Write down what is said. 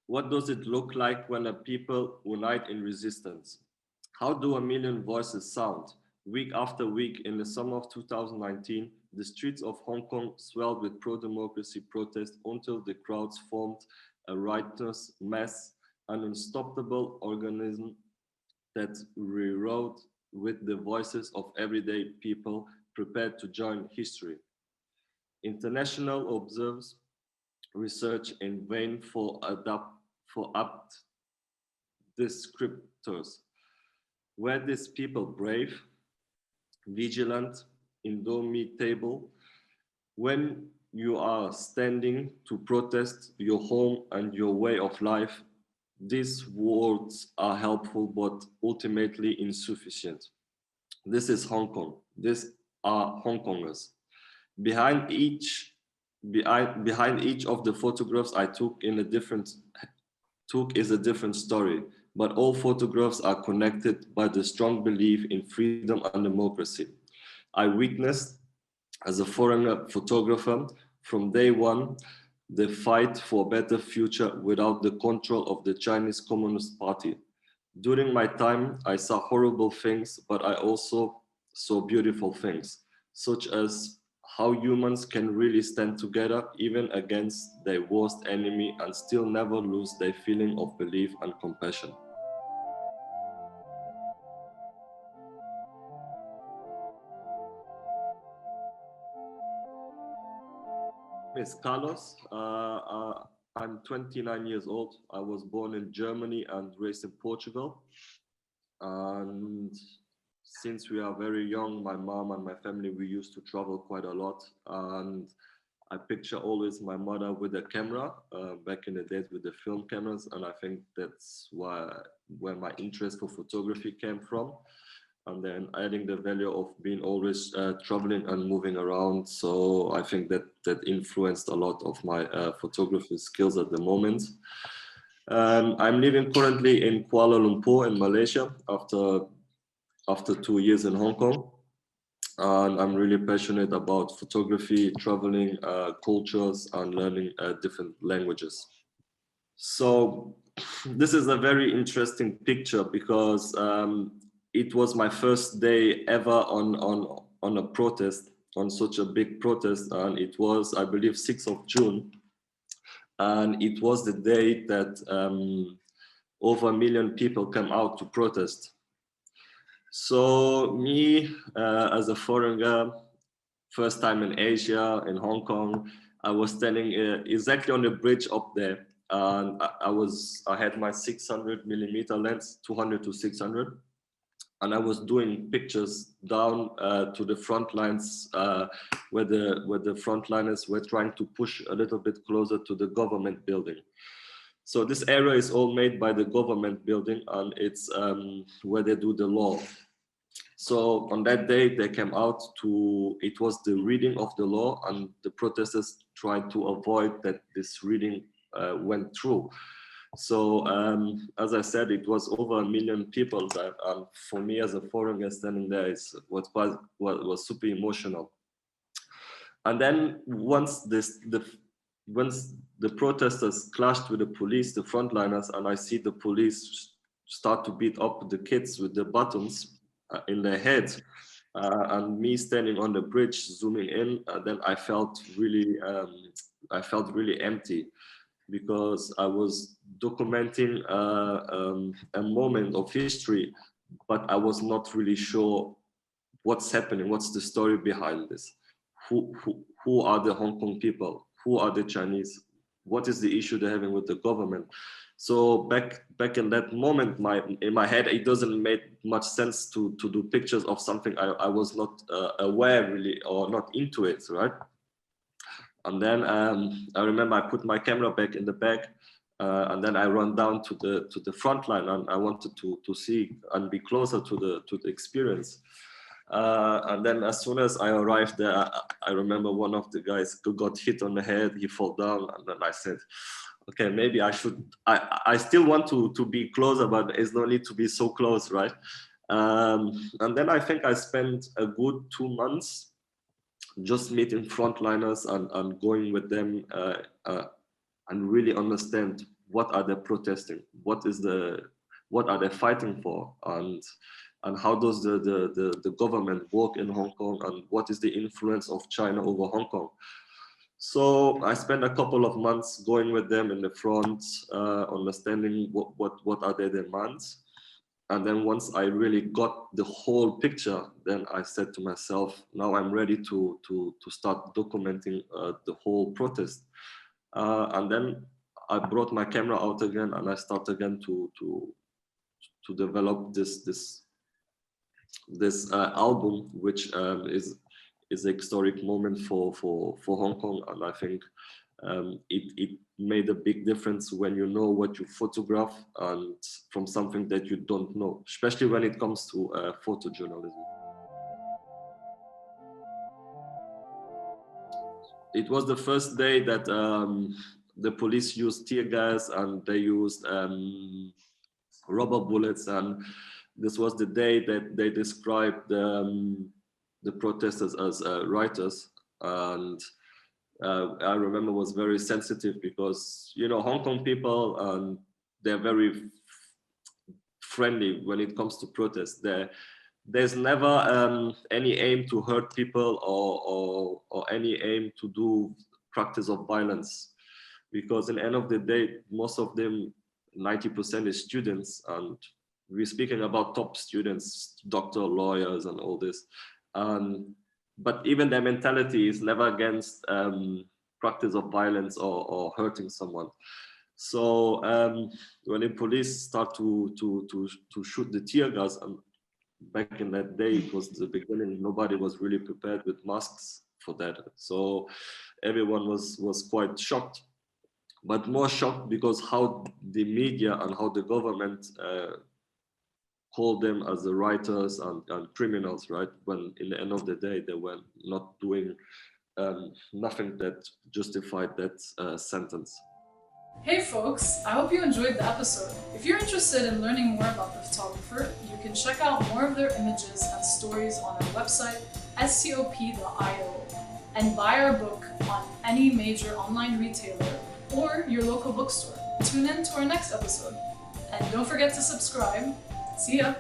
What does it look like when a people unite in resistance? How do a million voices sound? Week after week in the summer of 2019, the streets of Hong Kong swelled with pro-democracy protests until the crowds formed a riotous mass, an unstoppable organism that rewrote with the voices of everyday people prepared to join history. International observers research in vain for apt descriptors. Were these people brave, vigilant, indomitable? When you are standing to protest your home and your way of life, these words are helpful but ultimately insufficient. This is Hong Kong. These are Hong Kongers. Behind each behind each of the photographs I took is a different story, but all photographs are connected by the strong belief in freedom and democracy. I witnessed, as a foreigner photographer, from day one, the fight for a better future without the control of the Chinese Communist Party. During my time, I saw horrible things, but I also saw beautiful things, such as how humans can really stand together even against their worst enemy and still never lose their feeling of belief and compassion. It's Carlos. I'm 29 years old. I was born in Germany and raised in Portugal. And since we are very young, my mom and my family, we used to travel quite a lot. And I picture always my mother with a camera, back in the days with the film cameras. And I think that's where my interest for photography came from. And then adding the value of being always traveling and moving around. So I think that influenced a lot of my photography skills at the moment. I'm living currently in Kuala Lumpur in Malaysia after 2 years in Hong Kong. And I'm really passionate about photography, traveling, cultures, and learning different languages. So this is a very interesting picture because it was my first day ever on a protest, on such a big protest, and it was, I believe, 6th of June. And it was the day that over a million people came out to protest. So me, as a foreigner, first time in Asia, in Hong Kong, I was standing exactly on the bridge up there. And I had my 600mm lens, 200 to 600. And I was doing pictures down to the front lines where the frontliners were trying to push a little bit closer to the government building. So this area is all made by the government building, and it's where they do the law. So on that day, they came out it was the reading of the law, and the protesters tried to avoid that this reading went through. So as I said, it was over a million people that, for me as a foreigner standing there, was super emotional. And then once the protesters clashed with the police, the frontliners, and I see the police start to beat up the kids with the buttons in their heads, and me standing on the bridge zooming in, then I felt really empty, because I was documenting a moment of history, but I was not really sure what's happening, what's the story behind this. Who are the Hong Kong people? Who are the Chinese? What is the issue they're having with the government? So back in that moment, in my head, it doesn't make much sense to do pictures of something I was not aware really, or not into it, right? And then I remember I put my camera back in the bag, and then I run down to the front line, and I wanted to see and be closer to the experience. And then as soon as I arrived there, I remember one of the guys got hit on the head, he fell down, and then I said, okay, maybe I still want to be closer, but there's no need to be so close, right? And then I think I spent a good 2 months just meeting frontliners and going with them and really understand what are they protesting? What are they fighting for? And how does the government work in Hong Kong, and what is the influence of China over Hong Kong? So I spent a couple of months going with them in the front, understanding what are their demands. And then once I really got the whole picture, then I said to myself, now I'm ready to start documenting the whole protest. And then I brought my camera out again, and I started again to develop this album, which is a historic moment for Hong Kong. And I think it made a big difference when you know what you photograph and from something that you don't know, especially when it comes to photojournalism. It was the first day that the police used tear gas, and they used rubber bullets, and this was the day that they described the protesters as rioters. And I remember was very sensitive because, you know, Hong Kong people, they're very friendly when it comes to protest. There's never any aim to hurt people or any aim to do practice of violence, because in the end of the day, most of them, 90% is students, and we're speaking about top students, doctor, lawyers, and all this. But even their mentality is never against practice of violence or hurting someone. So when the police start to shoot the tear gas, and back in that day, it was the beginning, nobody was really prepared with masks for that. So everyone was quite shocked, but more shocked because how the media and how the government called them as the writers and criminals, right? When in the end of the day, they were not doing nothing that justified that sentence. Hey folks, I hope you enjoyed the episode. If you're interested in learning more about the photographer, you can check out more of their images and stories on our website, scop.io, and buy our book on any major online retailer or your local bookstore. Tune in to our next episode. And don't forget to subscribe. See ya!